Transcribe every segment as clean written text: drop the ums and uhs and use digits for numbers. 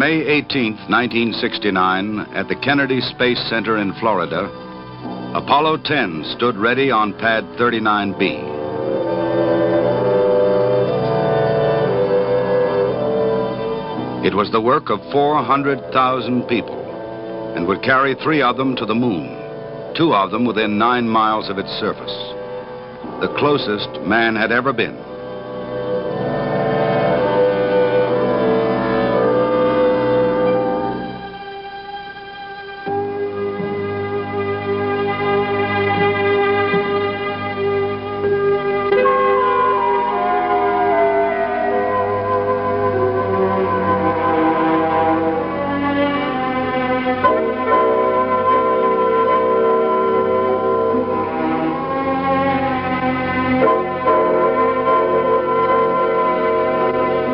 May 18, 1969, at the Kennedy Space Center in Florida, Apollo 10 stood ready on pad 39B. It was the work of 400,000 people and would carry 3 of them to the moon, 2 of them within 9 miles of its surface, the closest man had ever been.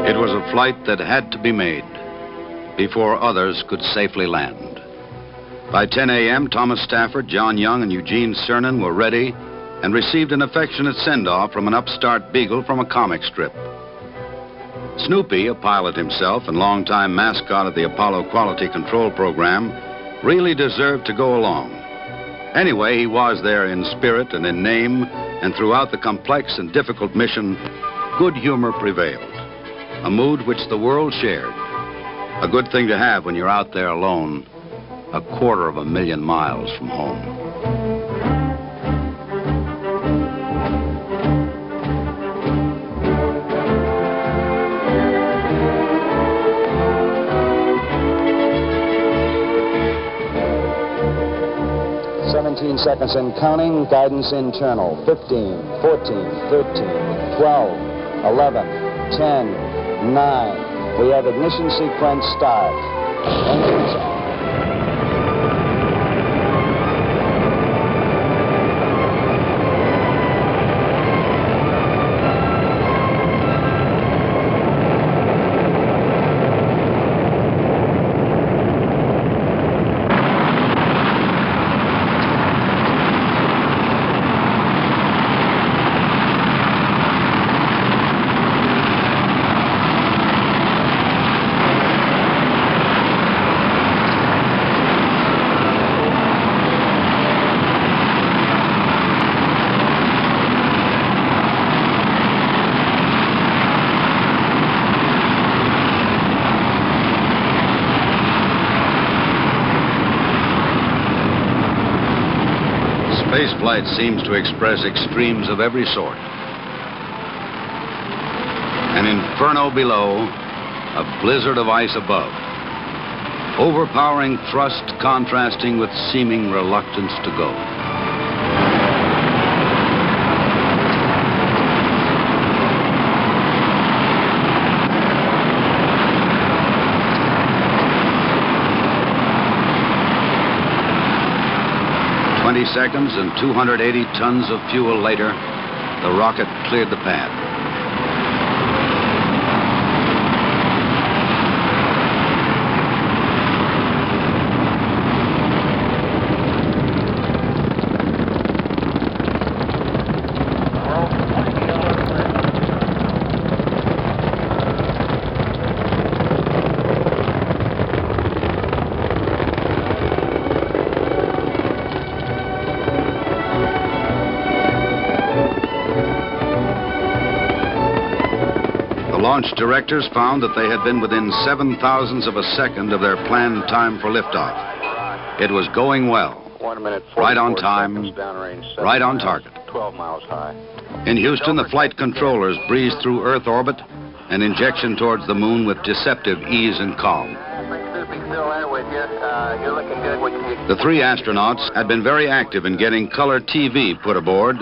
It was a flight that had to be made before others could safely land. By 10 a.m., Thomas Stafford, John Young, and Eugene Cernan were ready and received an affectionate send-off from an upstart beagle from a comic strip. Snoopy, a pilot himself and longtime mascot of the Apollo Quality Control Program, really deserved to go along. Anyway, he was there in spirit and in name, and throughout the complex and difficult mission, good humor prevailed. A mood which the world shared. A good thing to have when you're out there alone, 250,000 miles from home. Seconds and counting. Guidance internal. 15, 14, 13, 12, 11, 10, 9. We have ignition sequence start. Engines on. Spaceflight seems to express extremes of every sort. An inferno below, a blizzard of ice above. Overpowering thrust contrasting with seeming reluctance to go. Seconds and 280 tons of fuel later, the rocket cleared the pad. Launch directors found that they had been within 0.007 of a second of their planned time for liftoff. It was going well. 1 minute, right on time, right on target. 12 miles high. In Houston, the flight controllers breezed through Earth orbit and injection towards the moon with deceptive ease and calm. The 3 astronauts had been very active in getting color TV put aboard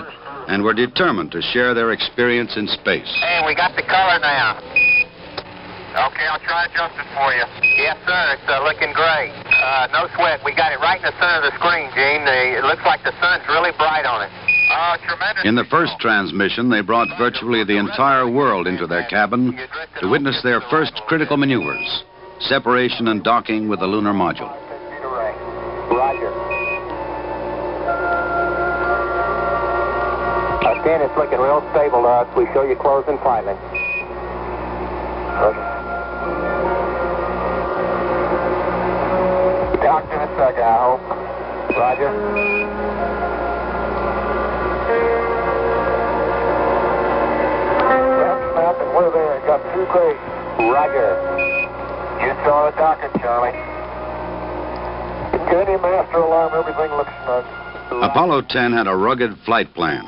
and were determined to share their experience in space. Hey, we got the color now. Okay, I'll try adjusting for you. Yes, sir, it's looking great. No sweat. We got it right in the center of the screen, Gene. It looks like the sun's really bright on it. Tremendous. In the first transmission, they brought virtually the entire world into their cabin to witness their first critical maneuvers, separation and docking with the lunar module. Roger. Again, it's looking real stable to us. We show you closing finally. locked in a second, I hope. Roger. Snap, and we're there. Got 2 crates. Roger. You saw the docket, Charlie. Get any master alarm, everything looks snug. Apollo 10 had a rugged flight plan.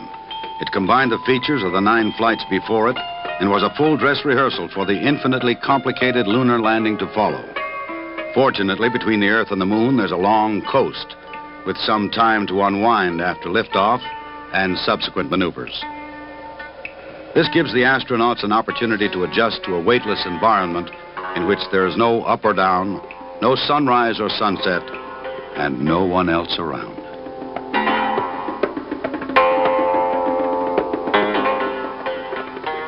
It combined the features of the 9 flights before it and was a full dress rehearsal for the infinitely complicated lunar landing to follow. Fortunately, between the Earth and the Moon, there's a long coast with some time to unwind after liftoff and subsequent maneuvers. This gives the astronauts an opportunity to adjust to a weightless environment in which there is no up or down, no sunrise or sunset, and no one else around.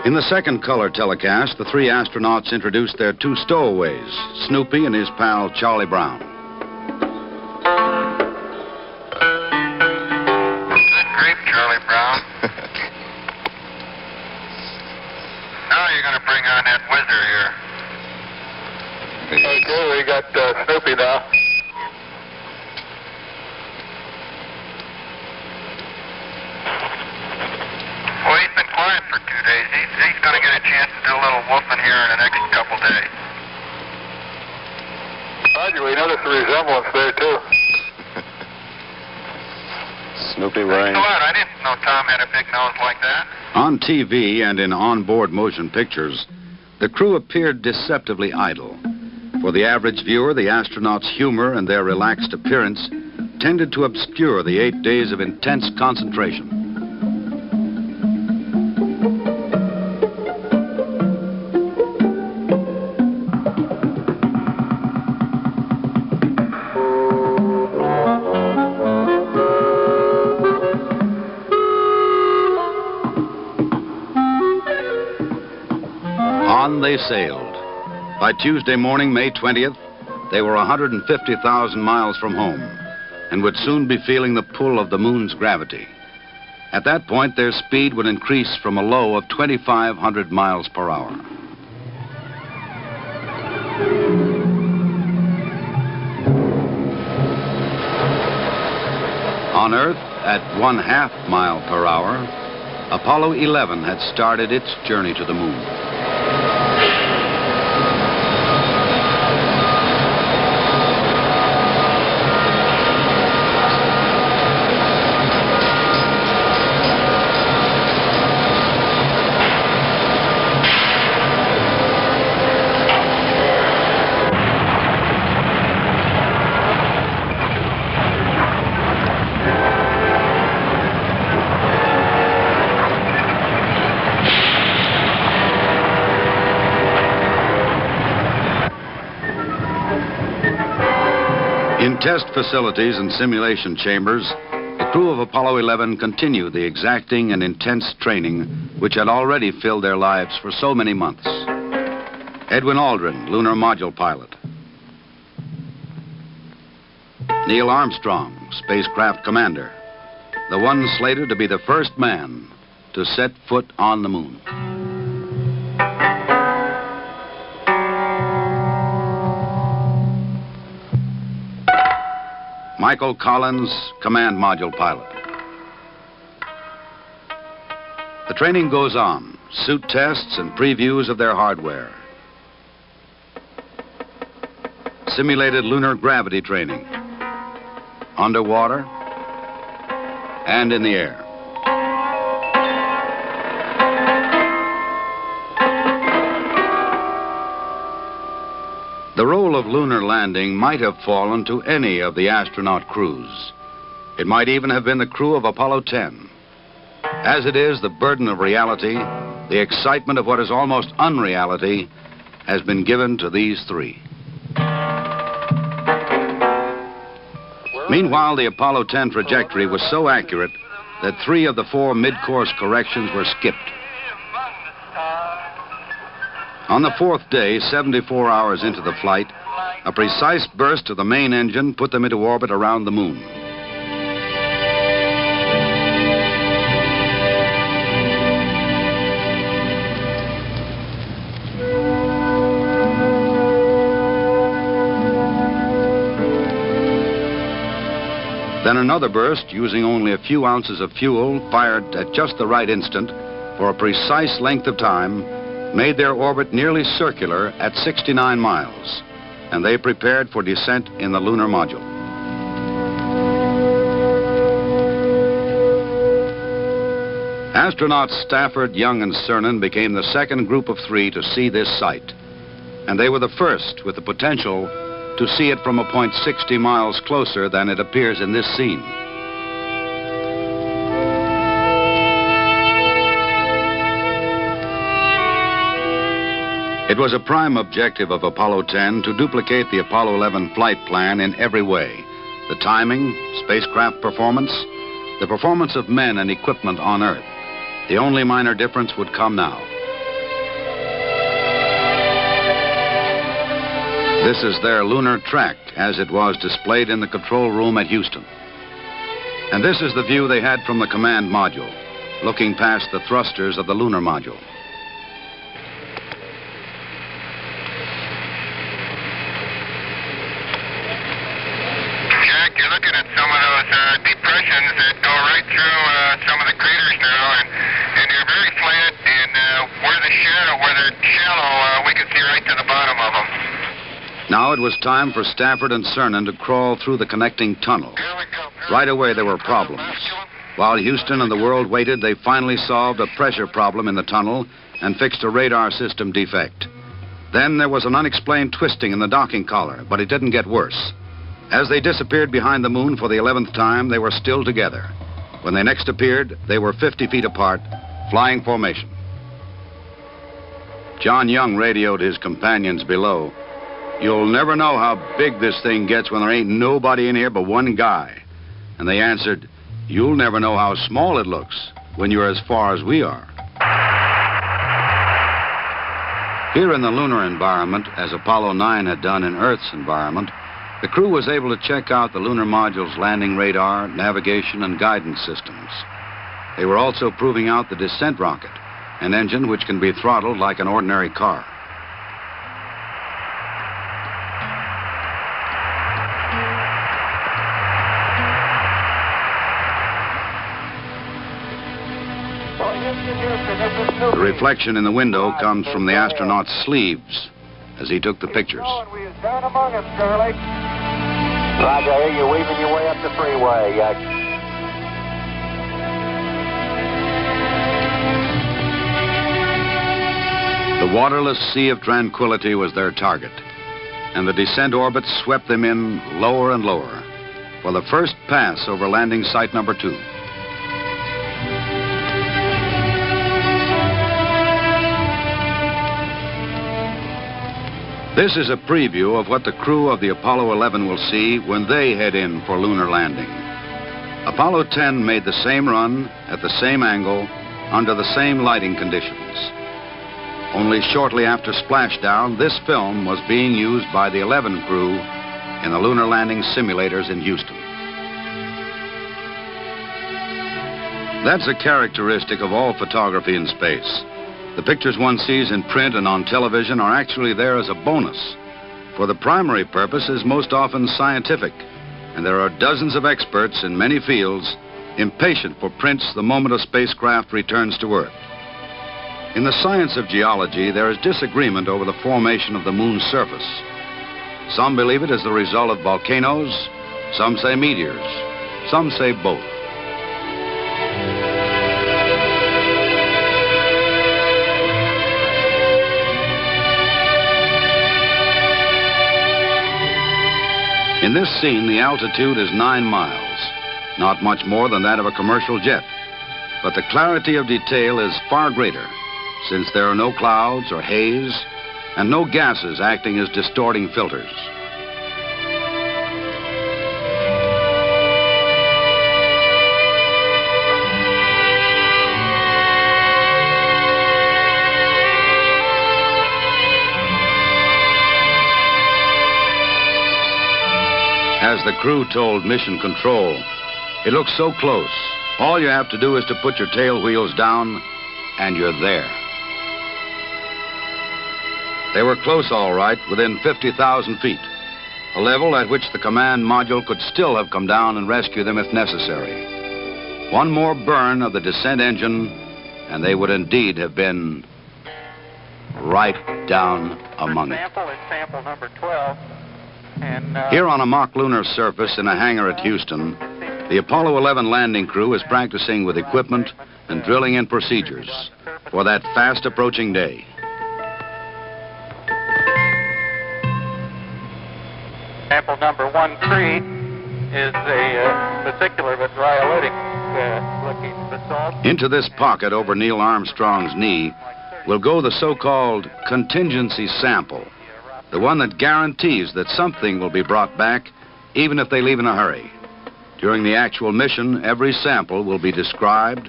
In the second color telecast, the 3 astronauts introduced their 2 stowaways, Snoopy and his pal Charlie Brown. Good grief, Charlie Brown. Now you're going to bring on that whizzer here. Okay, we got Snoopy now. Well, he's been quiet for 2 days. He's going to get a chance to do a little woofing here in the next couple days. Roger, we noticed the resemblance there, too. Snoopy wearing... What? I didn't know Tom had a big nose like that. On TV and in onboard motion pictures, the crew appeared deceptively idle. For the average viewer, the astronauts' humor and their relaxed appearance tended to obscure the 8 days of intense concentration. On they sailed. By Tuesday morning, May 20th, they were 150,000 miles from home and would soon be feeling the pull of the moon's gravity. At that point, their speed would increase from a low of 2,500 miles per hour. On Earth, at 1/2 mile per hour, Apollo 11 had started its journey to the moon. In test facilities and simulation chambers, the crew of Apollo 11 continued the exacting and intense training which had already filled their lives for so many months. Edwin Aldrin, lunar module pilot. Neil Armstrong, spacecraft commander, the one slated to be the first man to set foot on the moon. Michael Collins, command module pilot. The training goes on, suit tests and previews of their hardware. Simulated lunar gravity training, underwater and in the air. The role of lunar landing might have fallen to any of the astronaut crews. It might even have been the crew of Apollo 10. As it is, the burden of reality, the excitement of what is almost unreality, has been given to these 3. Meanwhile, the Apollo 10 trajectory was so accurate that 3 of the 4 mid-course corrections were skipped. On the 4th day, 74 hours into the flight, a precise burst of the main engine put them into orbit around the moon. Then another burst, using only a few ounces of fuel, fired at just the right instant for a precise length of time, made their orbit nearly circular at 69 miles, and they prepared for descent in the lunar module. Astronauts Stafford, Young, and Cernan became the second group of 3 to see this sight, and they were the first with the potential to see it from a point 60 miles closer than it appears in this scene. It was a prime objective of Apollo 10 to duplicate the Apollo 11 flight plan in every way: the timing, spacecraft performance, the performance of men and equipment on Earth. The only minor difference would come now. This is their lunar track as it was displayed in the control room at Houston. And this is the view they had from the command module, looking past the thrusters of the lunar module. Jack, you're looking at some of those depressions that go right through some of the craters now, and they're very flat, and where they're shallow, we can see right to the bottom of them. Now it was time for Stafford and Cernan to crawl through the connecting tunnel. Right away there were problems. While Houston and the world waited, they finally solved a pressure problem in the tunnel and fixed a radar system defect. Then there was an unexplained twisting in the docking collar, but it didn't get worse. As they disappeared behind the moon for the 11th time, they were still together. When they next appeared, they were 50 feet apart, flying formation. John Young radioed his companions below. "You'll never know how big this thing gets when there ain't nobody in here but one guy." And they answered, "You'll never know how small it looks when you're as far as we are." Here in the lunar environment, as Apollo 9 had done in Earth's environment, the crew was able to check out the lunar module's landing radar, navigation, and guidance systems. They were also proving out the descent rocket, an engine which can be throttled like an ordinary car. The reflection in the window comes from the astronaut's sleeves as he took the pictures. Down among us, Charlie. Roger, I hear you weaving your way up the freeway. The waterless sea of tranquility was their target, and the descent orbit swept them in lower and lower for the first pass over landing site number 2. This is a preview of what the crew of the Apollo 11 will see when they head in for lunar landing. Apollo 10 made the same run at the same angle under the same lighting conditions. Only shortly after splashdown, this film was being used by the 11 crew in the lunar landing simulators in Houston. That's a characteristic of all photography in space. The pictures one sees in print and on television are actually there as a bonus, for the primary purpose is most often scientific, and there are dozens of experts in many fields impatient for prints the moment a spacecraft returns to Earth. In the science of geology, there is disagreement over the formation of the moon's surface. Some believe it is the result of volcanoes, some say meteors, some say both. In this scene, the altitude is 9 miles, not much more than that of a commercial jet. But the clarity of detail is far greater, since there are no clouds or haze, and no gases acting as distorting filters. As the crew told Mission Control, it looks so close. All you have to do is to put your tail wheels down, and you're there. They were close, all right, within 50,000 feet. a level at which the command module could still have come down and rescued them if necessary. One more burn of the descent engine, and they would indeed have been right down among it. Sample is sample number 12. And, here on a mock lunar surface in a hangar at Houston, the Apollo 11 landing crew is practicing with equipment and drilling in procedures for that fast approaching day. Sample number 13 is a vesicular but rhyolitic looking basalt. Into this pocket over Neil Armstrong's knee will go the so-called contingency sample, the one that guarantees that something will be brought back even if they leave in a hurry. During the actual mission, every sample will be described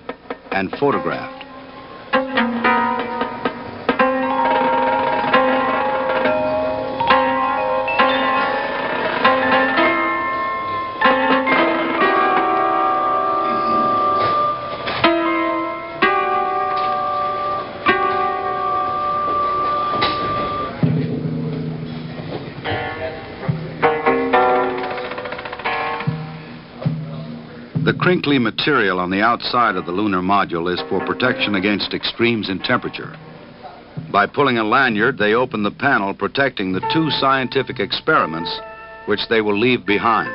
and photographed. The crinkly material on the outside of the lunar module is for protection against extremes in temperature. By pulling a lanyard, they open the panel protecting the two scientific experiments which they will leave behind.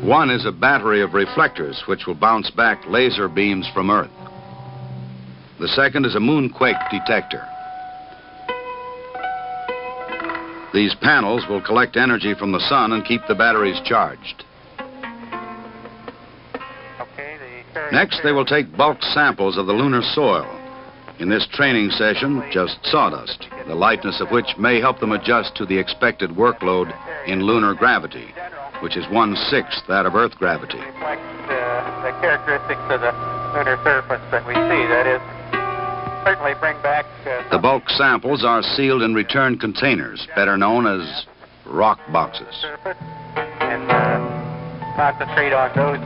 One is a battery of reflectors which will bounce back laser beams from Earth. The second is a moonquake detector. These panels will collect energy from the sun and keep the batteries charged. Next, they will take bulk samples of the lunar soil. In this training session, just sawdust, the lightness of which may help them adjust to the expected workload in lunar gravity, which is 1/6 that of Earth gravity. Reflects the characteristics of the lunar surface that we see. That is, certainly bring back... The bulk samples are sealed in return containers, better known as rock boxes. ...surface and concentrate on those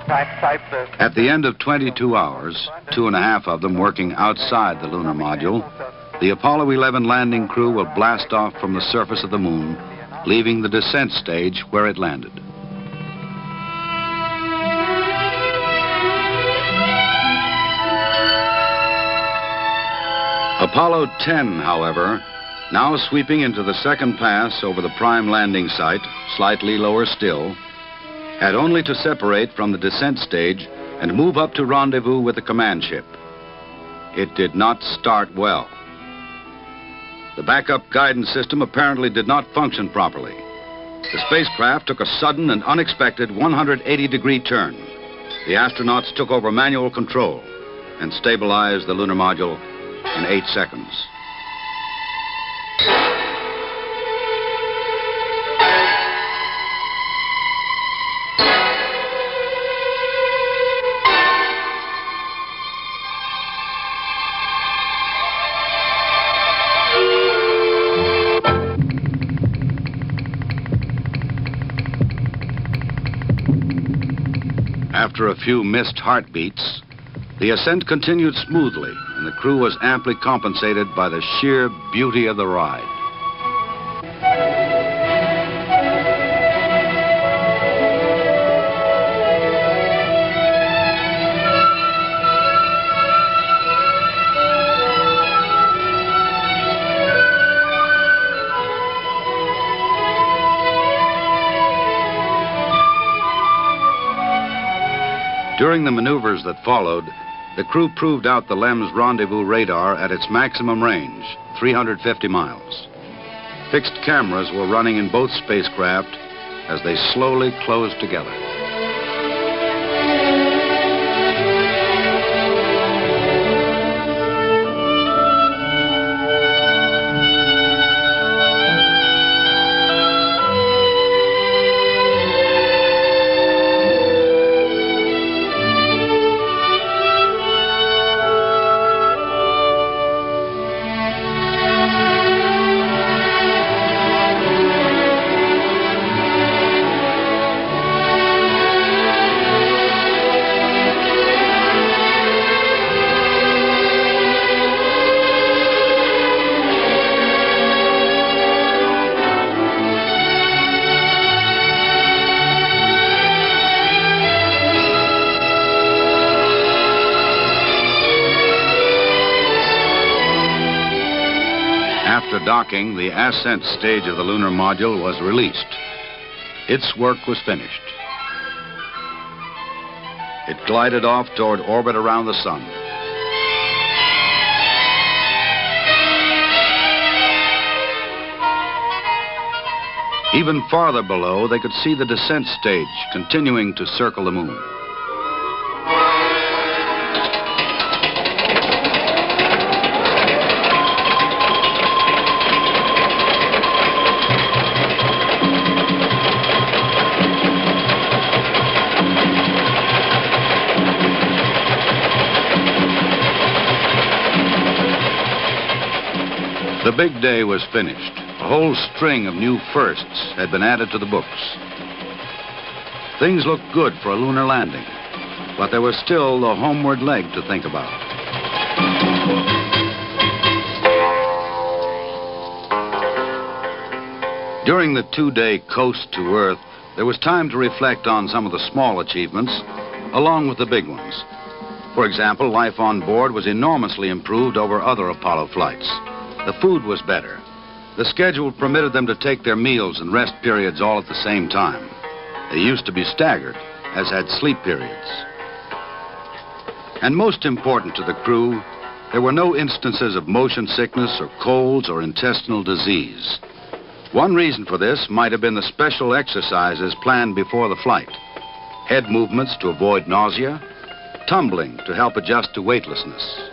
types of... At the end of 22 hours, 2.5 of them working outside the lunar module, the Apollo 11 landing crew will blast off from the surface of the moon, leaving the descent stage where it landed. Apollo 10, however, now sweeping into the second pass over the prime landing site, slightly lower still, had only to separate from the descent stage and move up to rendezvous with the command ship. It did not start well. The backup guidance system apparently did not function properly. The spacecraft took a sudden and unexpected 180-degree turn. The astronauts took over manual control and stabilized the lunar module in 8 seconds. After a few missed heartbeats, the ascent continued smoothly, and the crew was amply compensated by the sheer beauty of the ride. During the maneuvers that followed, the crew proved out the LEMS rendezvous radar at its maximum range, 350 miles. Fixed cameras were running in both spacecraft as they slowly closed together. docking, the ascent stage of the lunar module was released. Its work was finished. It glided off toward orbit around the sun. Even farther below, they could see the descent stage continuing to circle the moon. The big day was finished. A whole string of new firsts had been added to the books. Things looked good for a lunar landing, but there was still the homeward leg to think about. During the 2-day coast to Earth, there was time to reflect on some of the small achievements, along with the big ones. For example, life on board was enormously improved over other Apollo flights. The food was better. The schedule permitted them to take their meals and rest periods all at the same time. They used to be staggered, as had sleep periods. And most important to the crew, there were no instances of motion sickness or colds or intestinal disease. One reason for this might have been the special exercises planned before the flight. Head movements to avoid nausea, tumbling to help adjust to weightlessness.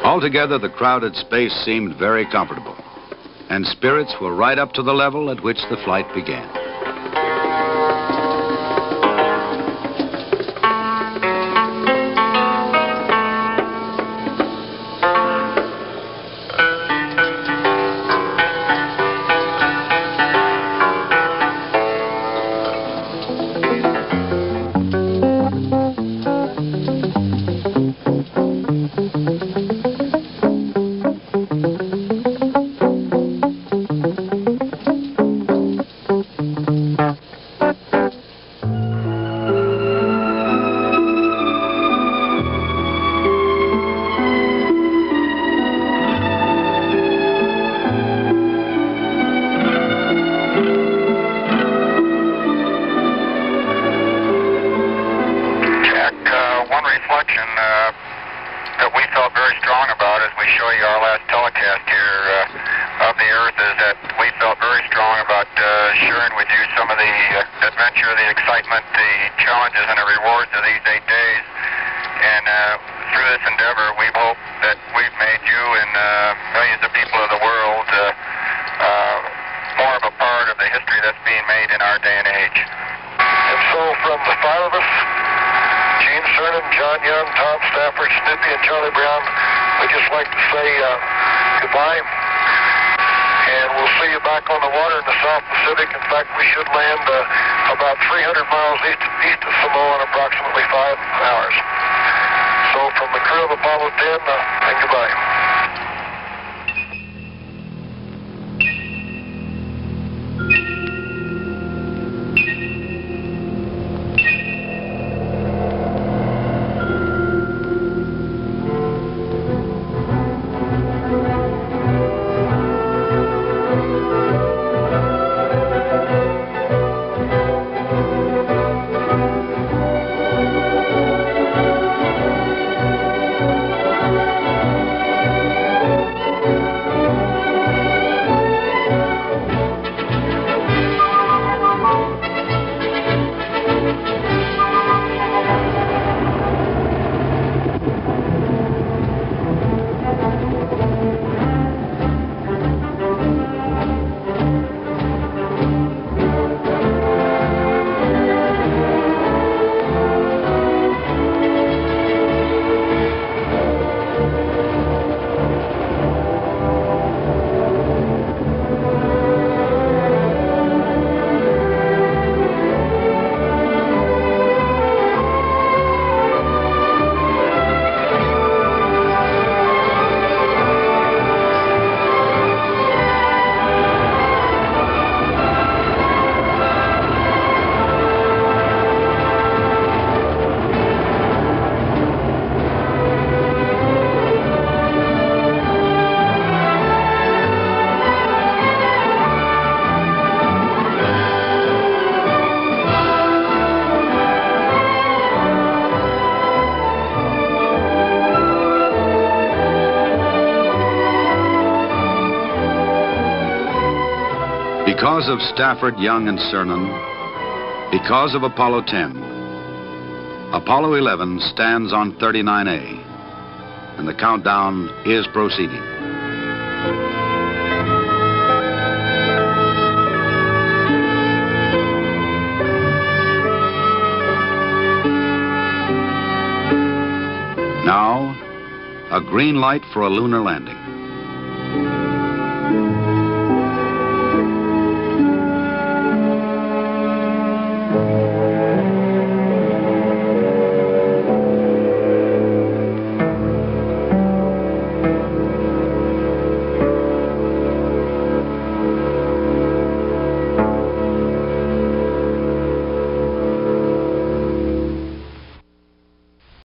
Altogether, the crowded space seemed very comfortable, and spirits were right up to the level at which the flight began. That we felt very strong about as we show you our last telecast here of the Earth is that we felt very strong about sharing with you some of the adventure, the excitement, the challenges, and the rewards of these 8 days. And through this endeavor, we hope that we've made you and millions of people of the world more of a part of the history that's being made in our day and age. And so from the 5 of us, Gene Cernan, John Young, Tom Stafford, Snoopy, and Charlie Brown, we'd just like to say goodbye. And we'll see you back on the water in the South Pacific. In fact, we should land about 300 miles east of Samoa in approximately 5 hours. So from the crew of Apollo 10, and goodbye. Because of Stafford, Young, and Cernan, because of Apollo 10, Apollo 11 stands on 39A, and the countdown is proceeding. Now, a green light for a lunar landing.